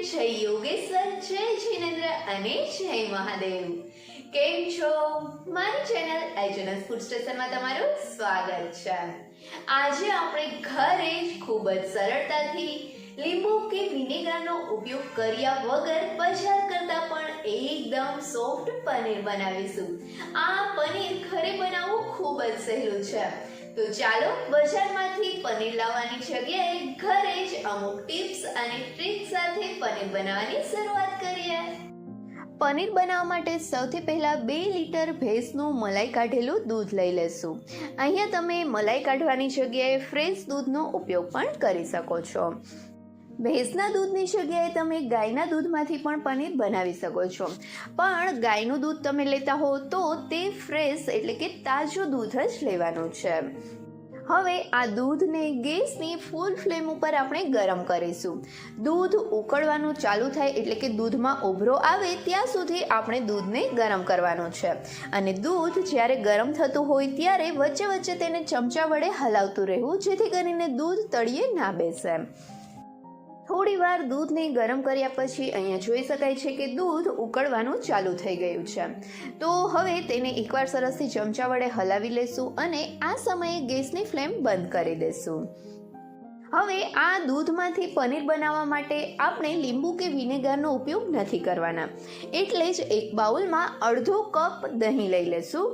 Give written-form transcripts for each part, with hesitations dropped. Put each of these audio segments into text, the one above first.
જય યોગેશ્વર, જય જિનેન્દ્ર અને જય મહાદેવ. કેમ છો? મારી ચેનલ એજનસ ફૂડ સ્ટેશનમાં તમારું સ્વાગત છે. આજે આપણે ઘરે જ ખૂબ જ સરળતાથી લીંબુ કે વિનેગરનો ઉપયોગ કર્યા વગર બજાર કરતાં પણ એકદમ સોફ્ટ પનીર બનાવીશું. આ પનીર ઘરે બનાવવું ખૂબ જ સહેલું છે. તો ચાલો બજારમાંથી પનીર લાવવાની જગ્યાએ ઘરે જ અમુક ટિપ્સ અને ટ્રિક્સ સાથે પનીર બનાવવાની શરૂઆત કરીએ. પનીર બનાવવા માટે સૌથી પહેલાં 2 લીટર ભેંસનું મલાઈ કાઢેલું દૂધ લઈ લેશું. અહીંયા તમે મલાઈ કાઢવાની જગ્યાએ ફ્રેશ દૂધનો ઉપયોગ પણ કરી શકો છો. ભેંસના દૂધની જગ્યાએ તમે ગાયના દૂધમાંથી પણ પનીર બનાવી શકો છો. પણ ગાયનું દૂધ તમે લેતા હો તો તે ફ્રેશ એટલે કે તાજું દૂધ જ લેવાનું છે. હવે આ દૂધને ગેસની ફૂલ ફ્લેમ ઉપર આપણે ગરમ કરીશું. દૂધ ઉકળવાનું ચાલુ થાય એટલે કે દૂધમાં ઉભરો આવે ત્યાં સુધી આપણે દૂધને ગરમ કરવાનું છે. અને દૂધ જ્યારે ગરમ થતું હોય ત્યારે વચ્ચે વચ્ચે તેને ચમચા વડે હલાવતું રહેવું, જેથી કરીને દૂધ તળિયે ના બેસે. થોડી વાર દૂધને ગરમ કર્યા પછી અહીંયા જોઈ શકાય છે કે દૂધ ઉકળવાનું ચાલુ થઈ ગયું છે. તો હવે તેને એકવાર સરસથી ચમચા વડે હલાવી લેશું અને આ સમયે ગેસની ફ્લેમ બંધ કરી દેશું. હવે આ દૂધમાંથી પનીર બનાવવા માટે આપણે લીંબુ કે વિનેગરનો ઉપયોગ નથી કરવાના. એટલે જ એક બાઉલમાં અડધો કપ દહીં લઈ લેશું.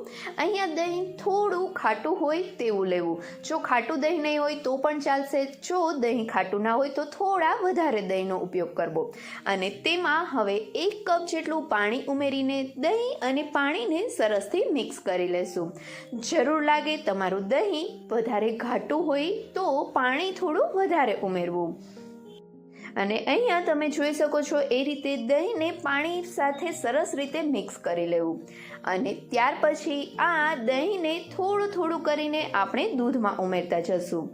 અહીંયા દહીં થોડું ખાટું હોય તેવું લેવું. જો ખાટું દહીં નહીં હોય તો પણ ચાલશે. જો દહીં ખાટું ના હોય તો થોડા વધારે દહીંનો ઉપયોગ કરવો. અને તેમાં હવે 1 કપ જેટલું પાણી ઉમેરીને દહીં અને પાણીને સરસથી મિક્સ કરી લેશું. જરૂર લાગે તમારું દહીં વધારે ઘાટું હોય તો પાણી થોડું વધારે ઉમેરવું. અને અહીંયા તમે જોઈ શકો છો એ રીતે દહીંને પાણી સાથે સરસ રીતે મિક્સ કરી લેવું. અને ત્યાર પછી આ દહીંને થોડું થોડું કરીને આપણે દૂધમાં ઉમેરતા જશું.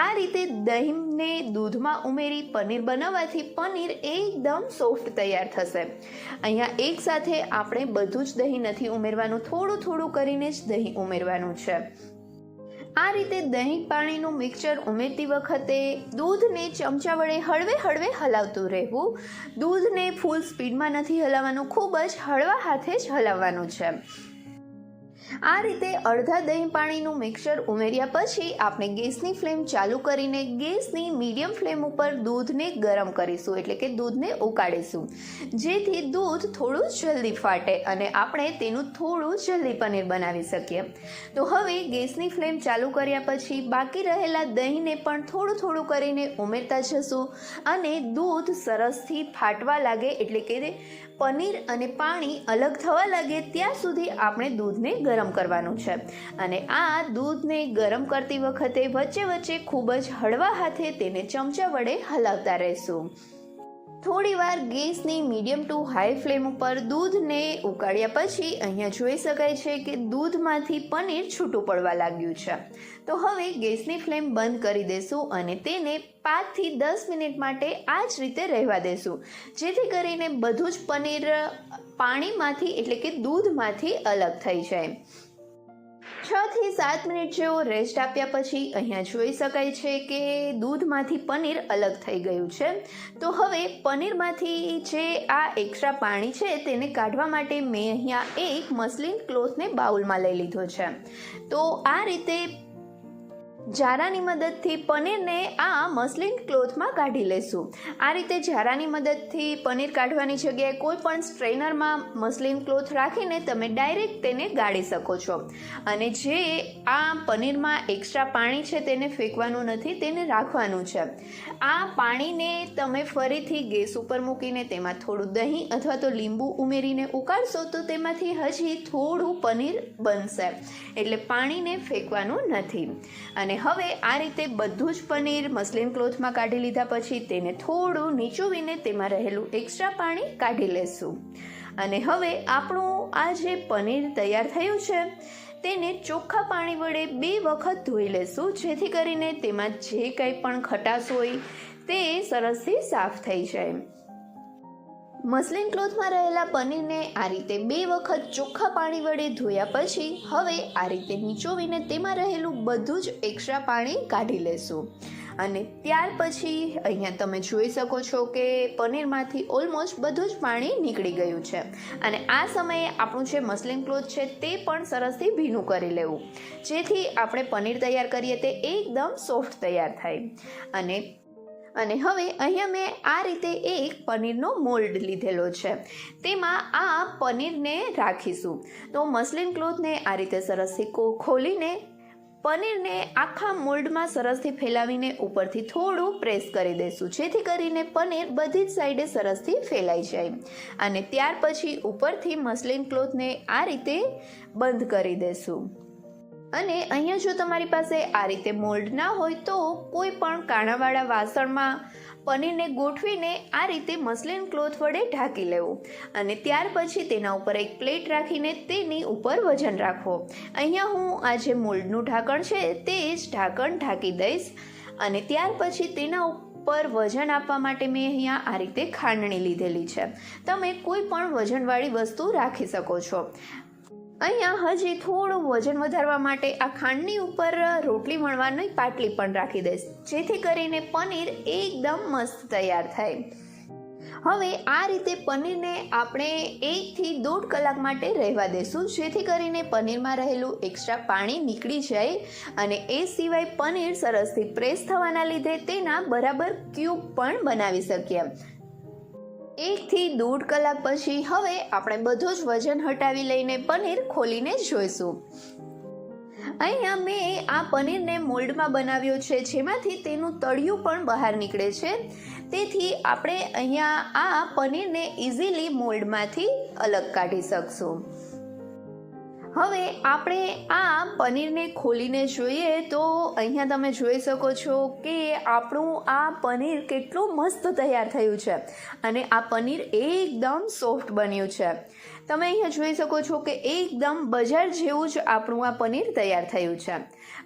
આ રીતે દહીંને દૂધમાં ઉમેરી પનીર બનાવવાથી પનીર એકદમ સોફ્ટ તૈયાર થશે. અહીંયા એકસાથે આપણે બધું જ દહીં નથી ઉમેરવાનું, થોડું થોડું કરીને જ દહીં ઉમેરવાનું છે. આ રીતે દહીં પાણીનું મિક્સચર ઉમેરતી વખતે દૂધને ચમચા વડે હળવે હળવે હલાવતું રહેવું. દૂધને ફૂલ સ્પીડમાં નથી હલાવવાનું, ખૂબ જ હળવા હાથે જ હલાવવાનું છે. આ રીતે અડધા દહીં પાણીનું મિક્સચર ઉમેર્યા પછી આપણે ગેસની ફ્લેમ ચાલુ કરીને ગેસની મીડિયમ ફ્લેમ ઉપર દૂધને ગરમ કરીશું, એટલે કે દૂધને ઉકાળીશું, જેથી દૂધ થોડું જલ્દી ફાટે અને આપણે તેનું થોડું જલ્દી પનીર બનાવી શકીએ. તો હવે ગેસની ફ્લેમ ચાલુ કર્યા પછી બાકી રહેલા દહીંને પણ થોડું થોડું કરીને ઉમેરતા જશું. અને દૂધ સરસથી ફાટવા લાગે એટલે કે પનીર અને પાણી અલગ થવા લાગે ત્યાં સુધી આપણે દૂધને ગરમ કરવાનું છે. અને આ દૂધને ગરમ કરતી વખતે વચ્ચે વચ્ચે ખૂબ જ હળવા હાથે તેને ચમચા વડે હલાવતા રહેશું. થોડી વાર ગેસની મીડિયમ ટુ હાઈ ફ્લેમ ઉપર દૂધને ઉકાળ્યા પછી અહીંયા જોઈ શકાય છે કે દૂધમાંથી પનીર છૂટું પડવા લાગ્યું છે. તો હવે ગેસની ફ્લેમ બંધ કરી દેશું અને તેને 5 થી 10 મિનિટ માટે આ જ રીતે રહેવા દેશું, જેથી કરીને બધું જ પનીર પાણીમાંથી એટલે કે દૂધમાંથી અલગ થઈ જાય. 6 થી 7 મિનિટ જેવો રેસ્ટ આપ્યા પછી અહીંયા જોઈ શકાય છે કે દૂધમાંથી પનીર અલગ થઈ ગયું છે. તો હવે પનીરમાંથી જે આ એક્સ્ટ્રા પાણી છે તેને કાઢવા માટે મેં અહીંયા એક મસલિન ક્લોથને બાઉલમાં લઈ લીધો છે. તો આ રીતે જારાની મદદથી પનીરને આ મસલિન ક્લોથમાં કાઢી લેશું. આ રીતે જારાની મદદથી પનીર કાઢવાની જગ્યાએ કોઈ પણ સ્ટ્રેનરમાં મસલિન ક્લોથ રાખીને તમે ડાયરેક્ટ તેને ગાળી શકો છો. અને જે આ પનીરમાં એક્સ્ટ્રા પાણી છે તેને ફેંકવાનું નથી, તેને રાખવાનું છે. આ પાણીને તમે ફરીથી ગેસ ઉપર મૂકીને તેમાં થોડું દહીં અથવા તો લીંબુ ઉમેરીને ઉકાળશો તો તેમાંથી હજી થોડું પનીર બનશે, એટલે પાણીને ફેંકવાનું નથી. અને હવે આ રીતે બધું જ પનીર મસલિન ક્લોથમાં કાઢી લીધા પછી તેને થોડું નીચોવીને તેમાં રહેલું એક્સ્ટ્રા પાણી કાઢી લેશું. અને હવે આપણું આ જે પનીર તૈયાર થયું છે તેને ચોખ્ખા પાણી વડે 2 વખત ધોઈ લેશું, જેથી કરીને તેમાં જે કંઈ પણ ખટાશ હોય તે સરસથી સાફ થઈ જાય. મસલિન ક્લોથમાં રહેલા પનીરને આ રીતે 2 વખત ચોખ્ખા પાણી વડે ધોયા પછી હવે આ રીતે નીચોવીને તેમાં રહેલું બધું જ એક્સ્ટ્રા પાણી કાઢી લેશું. અને ત્યાર પછી અહીંયા તમે જોઈ શકો છો કે પનીરમાંથી ઓલમોસ્ટ બધું જ પાણી નીકળી ગયું છે. અને આ સમયે આપણું જે મસલિન ક્લોથ છે તે પણ સરસથી ભીનું કરી લેવું, જેથી આપણે પનીર તૈયાર કરીએ તે એકદમ સોફ્ટ તૈયાર થાય. અને હવે અહીંયા મેં આ રીતે એક પનીરનો મોલ્ડ લીધેલો છે, તેમાં આ પનીરને રાખીશું. તો મસલિન ક્લોથને આ રીતે સરસથી ખોલીને પનીરને આખા મોલ્ડમાં સરસથી ફેલાવીને ઉપરથી થોડું પ્રેસ કરી દઈશું, જેથી કરીને પનીર બધી જ સાઈડે સરસથી ફેલાઈ જાય. અને ત્યાર પછી ઉપરથી મસલિન ક્લોથને આ રીતે બંધ કરી દઈશું. અને અહીંયા જો તમારી પાસે આ રીતે મોલ્ડ ના હોય તો કોઈ પણ કાણાવાળા વાસણમાં પનીરને ગોઠવીને આ રીતે મસલિન ક્લોથ વડે ઢાંકી લેવું. અને ત્યાર પછી તેના ઉપર એક પ્લેટ રાખીને તેની ઉપર વજન રાખવો. અહીંયા હું આ જે મોલ્ડનું ઢાંકણ છે તે જ ઢાંકણ ઢાંકી દઈશ. અને ત્યાર પછી તેના ઉપર વજન આપવા માટે મેં અહીંયા આ રીતે ખાંડણી લીધેલી છે. તમે કોઈ પણ વજનવાળી વસ્તુ રાખી શકો છો. અહીંયા હજી થોડું વજન વધારવા માટે આ ખાંડની ઉપર રોટલી વણવાની પાટલી પણ રાખી દઈશ, જેથી કરીને પનીર એકદમ મસ્ત તૈયાર થાય. હવે આ રીતે પનીરને આપણે 1 થી 1.5 કલાક માટે રહેવા દઈશું, જેથી કરીને પનીરમાં રહેલું એક્સ્ટ્રા પાણી નીકળી જાય. અને એ સિવાય પનીર સરસથી પ્રેસ થવાના લીધે તેના બરાબર ક્યુબ પણ બનાવી શકીએ. 1 થી 1.5 કલાક પછી હવે આપણે બધું જ વજન હટાવી લઈને પનીર ખોલીને જોઈશું. અહીંયા મેં આ પનીરને મોલ્ડમાં બનાવ્યો છે, જેમાંથી તેનું તળિયું પણ બહાર નીકળે છે. તેથી આપણે અહીંયા આ પનીરને ઇઝીલી મોલ્ડમાંથી અલગ કાઢી શકશું. હવે આપણે આ પનીરને ખોલીને જોઈએ તો અહીંયા તમે જોઈ શકો છો કે આપણું આ પનીર કેટલું મસ્ત તૈયાર થયું છે. અને આ પનીર એકદમ સોફ્ટ બન્યું છે. તમે અહીંયા જોઈ શકો છો કે એકદમ બજાર જેવું જ આપણું આ પનીર તૈયાર થયું છે.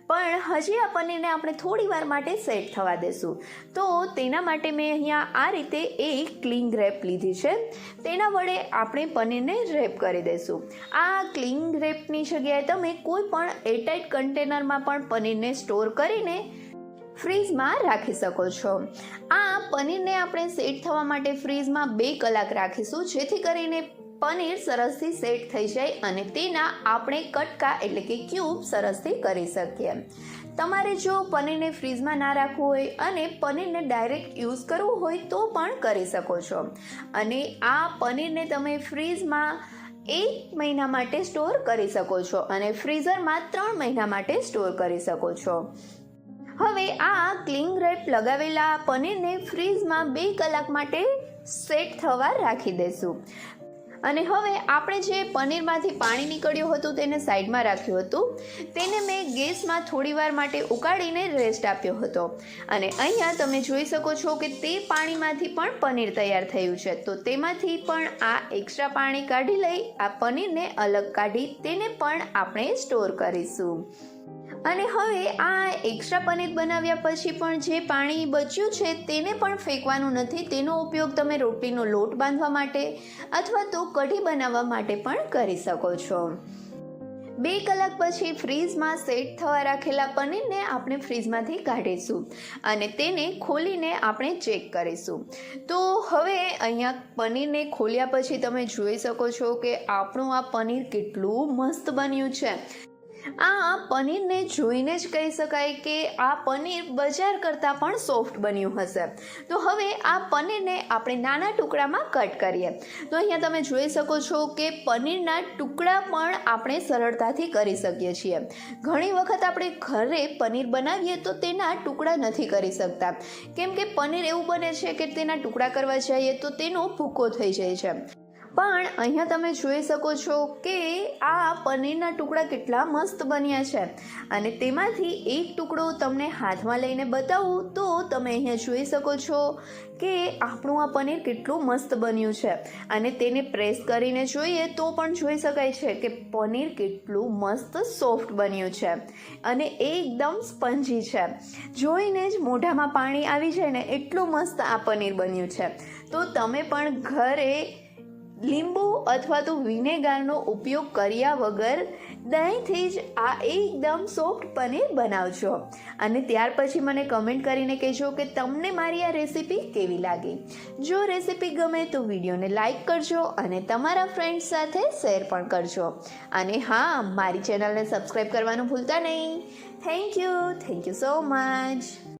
પણ હજી આ પનીરને આપણે થોડી વાર માટે સેટ થવા દેશું. તો તેના માટે મેં અહીંયા આ રીતે એક ક્લિંગ રેપ લીધી છે, તેના વડે આપણે પનીરને રેપ કરી દઈશું. આ ક્લિંગ રેપની જગ્યાએ તમે કોઈ પણ એરટાઇટ કન્ટેનરમાં પણ પનીરને સ્ટોર કરીને ફ્રીઝમાં રાખી શકો છો. આ પનીરને આપણે સેટ થવા માટે ફ્રીઝમાં 2 કલાક રાખીશું, જેથી કરીને પનીર સરસથી સેટ થઈ જાય અને તેના આપણે કટકા એટલે કે ક્યુબ સરસથી કરી શકીએ. તમારે જો પનીરને ફ્રીઝમાં ના રાખવું હોય અને પનીરને ડાયરેક્ટ યુઝ કરવું હોય તો પણ કરી શકો છો. અને આ પનીરને તમે ફ્રીઝમાં 1 મહિના માટે સ્ટોર કરી શકો છો અને ફ્રીઝરમાં 3 મહિના માટે સ્ટોર કરી શકો છો. હવે આ ક્લિંગ રેપ લગાવેલા પનીરને ફ્રીઝમાં 2 કલાક માટે સેટ થવા રાખી દઈશું. અને હવે આપણે જે પનીરમાંથી પાણી નીકળ્યું હતું તેને સાઈડમાં રાખ્યું હતું, તેને મેં ગેસમાં થોડીવાર માટે ઉકાળીને રેસ્ટ આપ્યો હતો. અને અહીંયા તમે જોઈ શકો છો કે તે પાણીમાંથી પણ પનીર તૈયાર થયું છે. તો તેમાંથી પણ આ એક્સ્ટ્રા પાણી કાઢી લઈ આ પનીરને અલગ કાઢી તેને પણ આપણે સ્ટોર કરીશું. અને હવે આ એક્સ્ટ્રા પનીર બનાવ્યા પછી પણ જે પાણી બચ્યું છે તેને પણ ફેંકવાનું નથી. તેનો ઉપયોગ તમે રોટલીનો લોટ બાંધવા માટે અથવા તો કઢી બનાવવા માટે પણ કરી શકો છો. 2 કલાક પછી ફ્રીઝમાં સેટ થવા રાખેલા પનીરને આપણે ફ્રીઝમાંથી કાઢીશું અને તેને ખોલીને આપણે ચેક કરીશું. તો હવે અહીંયા પનીરને ખોલ્યા પછી તમે જોઈ શકો છો કે આપણું આ પનીર કેટલું મસ્ત બન્યું છે. આ પનીરને જોઈને જ કહી શકાય કે આ પનીર બજાર કરતાં પણ સોફ્ટ બન્યું હશે. તો હવે આ પનીરને આપણે નાના ટુકડામાં કટ કરીએ. તો અહીંયા તમે જોઈ શકો છો કે પનીરના ટુકડા પણ આપણે સરળતાથી કરી શકીએ છીએ. ઘણી વખત આપણે ઘરે પનીર બનાવીએ તો તેના ટુકડા નથી કરી શકતા, કેમ કે પનીર એવું બને છે કે તેના ટુકડા કરવા જઈએ તો તેનો ભૂકો થઈ જાય છે. પણ અહીંયા તમે જોઈ શકો છો કે આ પનીરના ટુકડા કેટલા મસ્ત બન્યા છે. અને તેમાંથી એક ટુકડો તમને હાથમાં લઈને બતાવું તો તમે અહીંયા જોઈ શકો છો કે આપણું આ પનીર કેટલું મસ્ત બન્યું છે. અને તેને પ્રેસ કરીને જોઈએ તો પણ જોઈ શકાય છે કે પનીર કેટલું મસ્ત સોફ્ટ બન્યું છે અને એકદમ સ્પંજી છે. જોઈને જ મોઢામાં પાણી આવી જાય ને એટલું મસ્ત આ પનીર બન્યું છે. તો તમે પણ ઘરે લીંબુ અથવા તો વિનેગારનો ઉપયોગ કર્યા વગર દહીંથી જ આ એકદમ સોફ્ટ પનીર બનાવજો અને ત્યાર પછી મને કમેન્ટ કરીને કહેજો કે તમને મારી આ રેસીપી કેવી લાગી. જો રેસીપી ગમે તો વિડીયોને લાઈક કરજો અને તમારા ફ્રેન્ડ્સ સાથે શેર પણ કરજો અને હા, મારી ચેનલને સબસ્ક્રાઈબ કરવાનું ભૂલતા નહીં. Thank you so much.